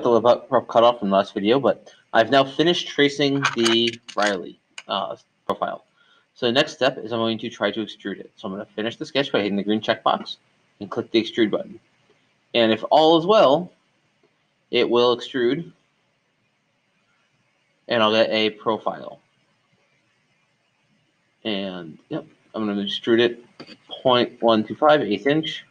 a little rough cut off from the last video, but I've now finished tracing the Riley profile. So the next step is I'm going to try to extrude it. So I'm going to finish the sketch by hitting the green checkbox and click the extrude button. And if all is well, it will extrude, and I'll get a profile. And yep, I'm going to extrude it 0.125 1/8 inch.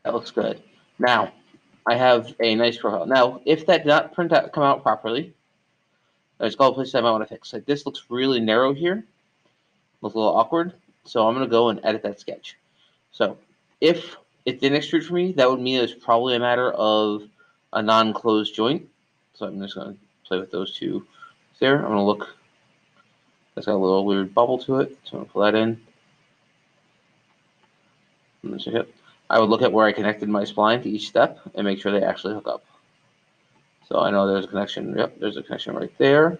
That looks good. Now, I have a nice profile. Now, if that did not come out properly, there's a couple places I might want to fix. Like this looks really narrow here. Looks a little awkward. So I'm going to go and edit that sketch. So if it didn't extrude for me, that would mean it's probably a matter of a non-closed joint. So I'm just going to play with those two there. I'm going to look. That's got a little weird bubble to it. So I'm going to pull that in. And check it. I would look at where I connected my spline to each step and make sure they actually hook up. So I know there's a connection. Yep, there's a connection right there.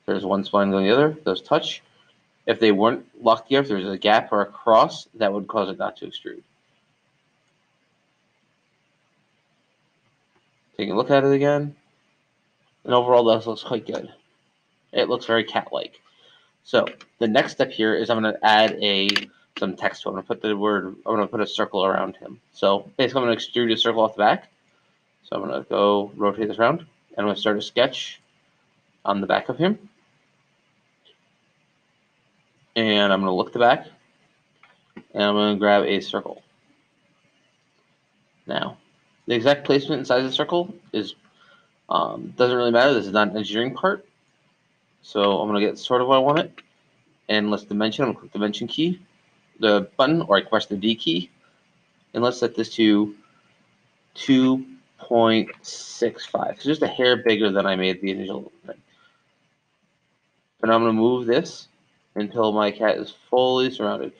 There's one spline going the other. Those touch. If they weren't locked together, if there's a gap or a cross, that would cause it not to extrude. Taking a look at it again. And overall, this looks quite good. It looks very cat-like. So the next step here is I'm going to add some text. So I'm going to put a circle around him. So basically, I'm going to extrude a circle off the back. So I'm going to go rotate this around, and I'm going to start a sketch on the back of him. And I'm going to look at the back, and I'm going to grab a circle. Now, the exact placement inside the circle is doesn't really matter. This is not an engineering part. So I'm going to get sort of what I want it. And let's dimension. I'm going to click dimension key, the button, or I can press the D key. And let's set this to 2.65. So just a hair bigger than I made the initial thing. And I'm going to move this until my cat is fully surrounded.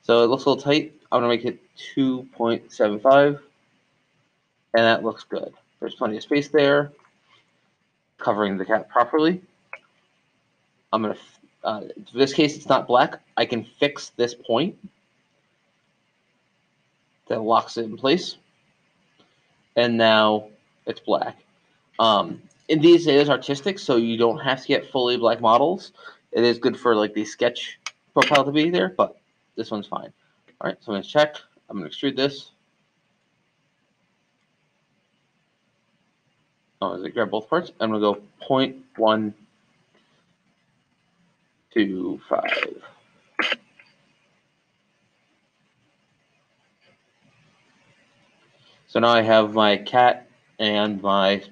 So it looks a little tight. I'm going to make it 2.75. And that looks good. There's plenty of space there, covering the cat properly. I'm going to, in this case, it's not black. I can fix this point that locks it in place. And now it's black. In these, it is artistic, so you don't have to get fully black models. It is good for like the sketch profile to be there, but this one's fine. All right, so I'm going to check. I'm going to extrude this. Oh, as I grab both parts, I'm going to go 0.125. So now I have my cat and my